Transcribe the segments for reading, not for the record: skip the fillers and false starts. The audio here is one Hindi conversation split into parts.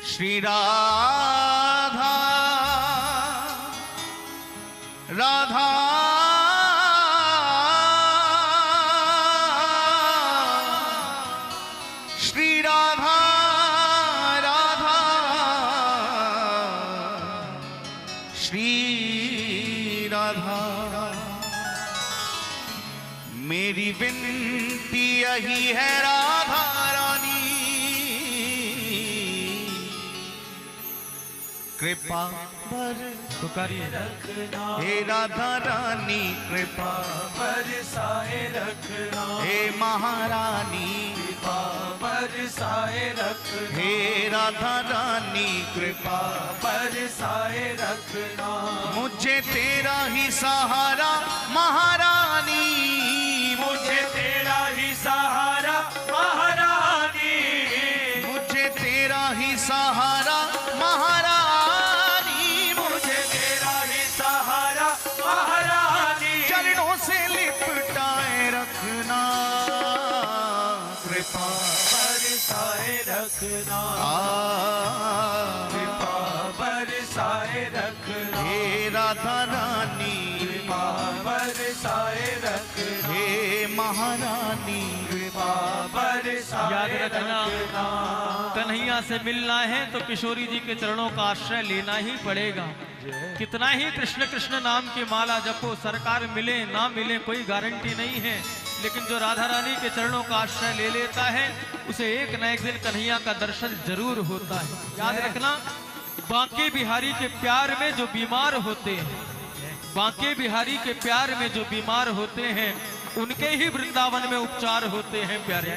श्री राधा राधा श्री राधा राधा श्री राधा। मेरी विनती यही है राधा रानी, कृपा पुकारिए रखना हे राधा रानी, कृपा बरसाए रखना हे महारानी, कृपा बरसाए रखना हे राधा रानी, कृपा बरसाए रखना। मुझे तेरा ही सहारा महारानी, मुझे तेरा ही सहारा महारानी, मुझे तेरा ही सहारा महारानी, मुझे तेरा ही सहारा महारानी। चरणों से लिपटाए रखना, कृपा बरसाए रखना कृपा बरसाए रखना हे राधा रानी, कृपा बरसाए रखना हे महारानी, कृपा बरसाए याद रखना, रखना। कन्हैया से मिलना है तो किशोरी जी के चरणों का आश्रय लेना ही पड़ेगा। कितना ही कृष्ण कृष्ण नाम की माला जपो, सरकार मिले ना मिले कोई गारंटी नहीं है, लेकिन जो राधा रानी के चरणों का आश्रय ले लेता है उसे एक न एक दिन कन्हैया का दर्शन जरूर होता है। याद रखना, बांके बिहारी के प्यार में जो बीमार होते हैं, बांके बिहारी के प्यार में जो बीमार होते हैं उनके ही वृंदावन में उपचार होते हैं प्यारे,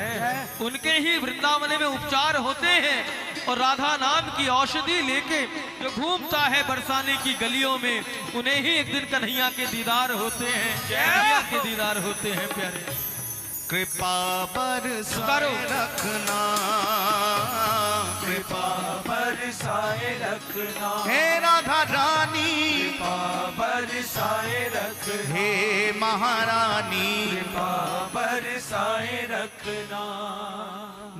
उनके ही वृंदावन में उपचार होते हैं। और राधा नाम की औषधि लेके जो घूमता है बरसाने की गलियों में, उन्हें ही एक दिन कन्हैया के दीदार होते हैं, कन्हैया के दीदार होते हैं प्यारे। कृपा बरसाए रखना, कृपा बरसाए रखना हे राधा रानी, कृपा बरसाए रखना हे महारानी, कृपा बरसाए रखना।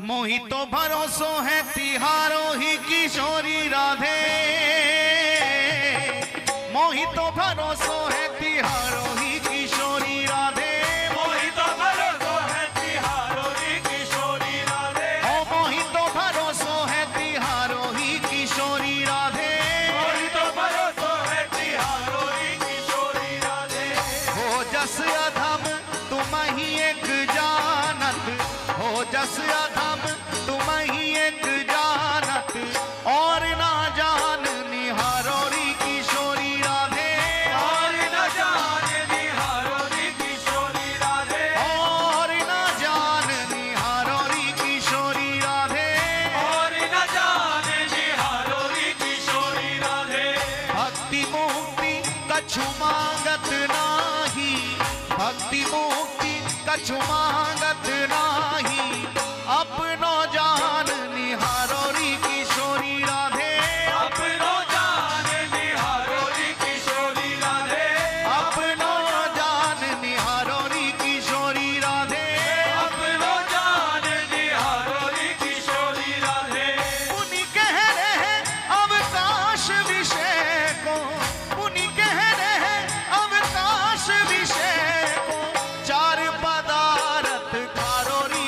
मोहि तो भरोसो है तिहारो ही किशोरी राधे, मोहि तो भरोसो है तिहारो ही किशोरी राधे, मोहि तो भरोसो है तिहारो ही किशोरी राधे, ओ मोहि तो भरोसो है तिहारो ही किशोरी राधे, मोहि तो भरोसो है तिहारो ही किशोरी राधे। हो जस अधम तुम ही एक जानत, हो जस अधम तुम ही एक जानत, और ना जान निहारो री किशोरी राधे, और न जाने निहारो री किशोरी राधे, और ना जान निहारो री किशोरी राधे, और न जाने निहारो री किशोरी राधे। भक्ति मुक्ति कछु मांगत नाही, भक्ति मुक्ति कछु मांगत नाही, अपनो जान निहारो री किशोरी राधे, अपनो जाने निहारो री किशोरी राधे, अपनो जान निहारो री किशोरी राधे, अपनो जाने निहारो री किशोरी राधे। मुनि कह रहे अवकाश विषय को, मुनि कह रहे अवकाश विषय को, चार पदार्थ खारो री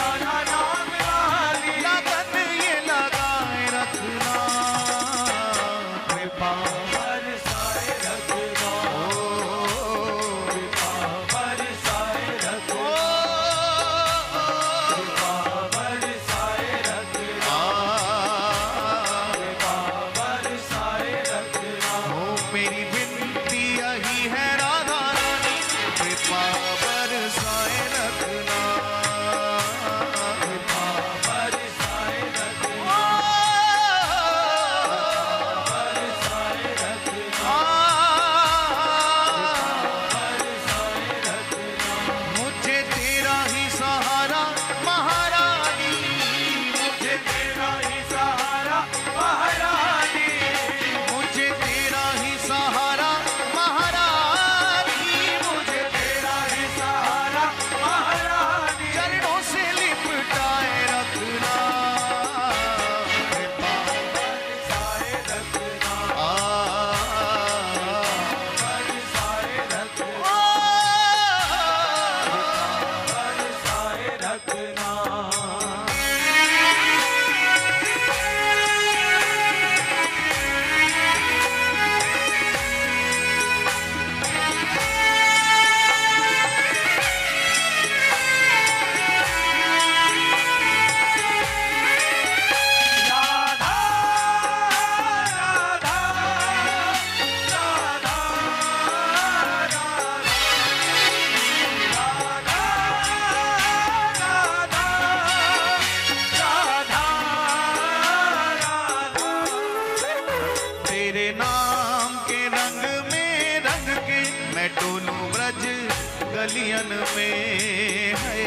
गलियन में है।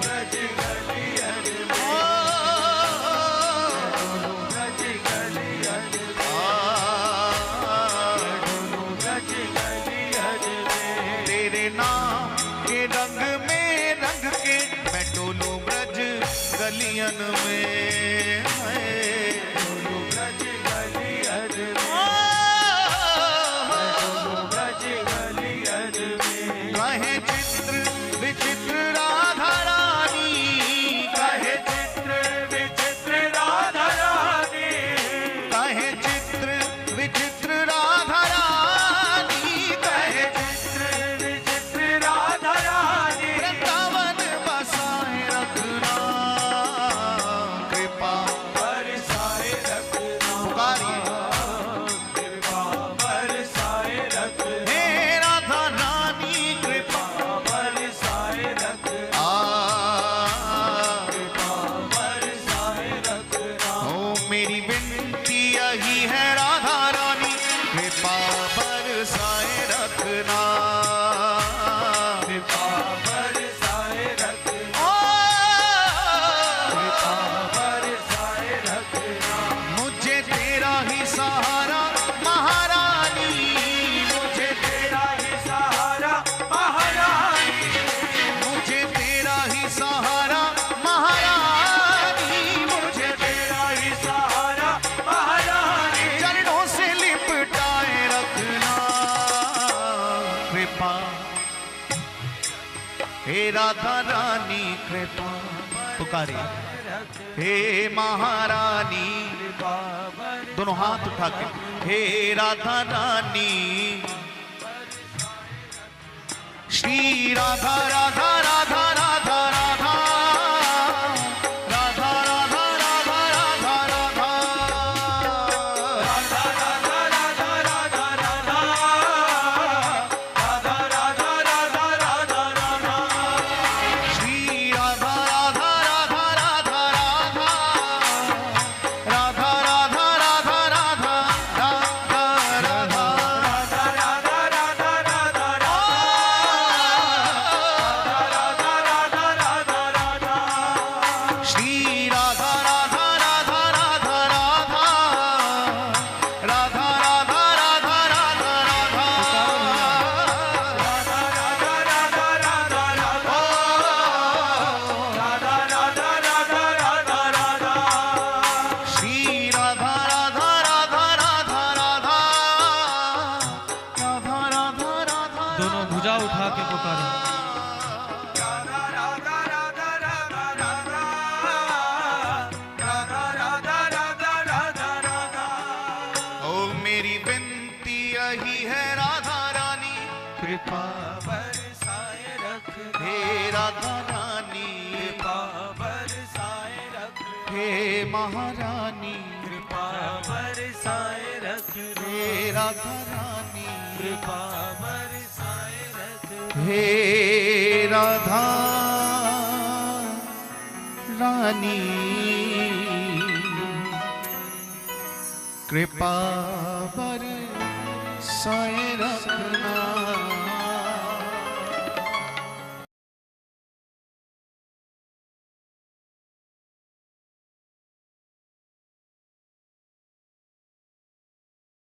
ब्रज गलियन में, ब्रज गलियन ब्रज गलियन में, तेरे नाम के रंग में रंग के मैं डोलूं ब्रज गलियन में है। ब्रज गलियन में, ब्रज गलियन में, कहे चित्र विचित्र राधा रानी, कहे चित्र विचित्र राधा रानी, कहे चित्र विचित्र राधा रानी, कहे चित्र विचित्र राधा रानी, वृंदावन बसाए रखना कृपा बरसाए रखना, पुकारिए कृपा बरसाए रखना, हे राधा रानी कृपा बरसाए रखना, कृपा बरसाए रखना, ओ मेरी विनती यही है राधा रानी कृपा बरसाए रखना। कृपा बरसाए रखना, ओ, कृपा बरसाए रखना, मुझे तेरा ही सहारा महारानी, मुझे तेरा ही सहारा महारानी, मुझे तेरा ही सहारा महारानी, मुझे तेरा ही सहारा महारानी, चरणों से लिपटाए रखना कृपा। हे राधा रानी कृपा पुकारिए, हे महारानी, कृपा बर दोनों हाथ उठा के हे राधा रानी, श्री राधा राधा राधा राधा राधा राधा राधा राधा राधा राधा राधा राधा राधा राधा राधा राधा राधा राधा राधा, श्री राधा राधा राधा राधा राधा राधा राधा राधा राधा राधा श्री राधा राधा राधा राधा राधा राधा राधा राधा राधा श्री राधा राधा राधा राधा राधा राधा राधा राधा दोनों भुजा उठा के पुकारे। ओ मेरी विनती यही है राधा रानी कृपा बरसाए रखना, हे राधा रानी कृपा बरसाए रखना, हे महारानी कृपा बरसाए रखना, हे राधा रानी कृपा बरसाए रखना, हे राधा रानी कृपा बरसाए रखना।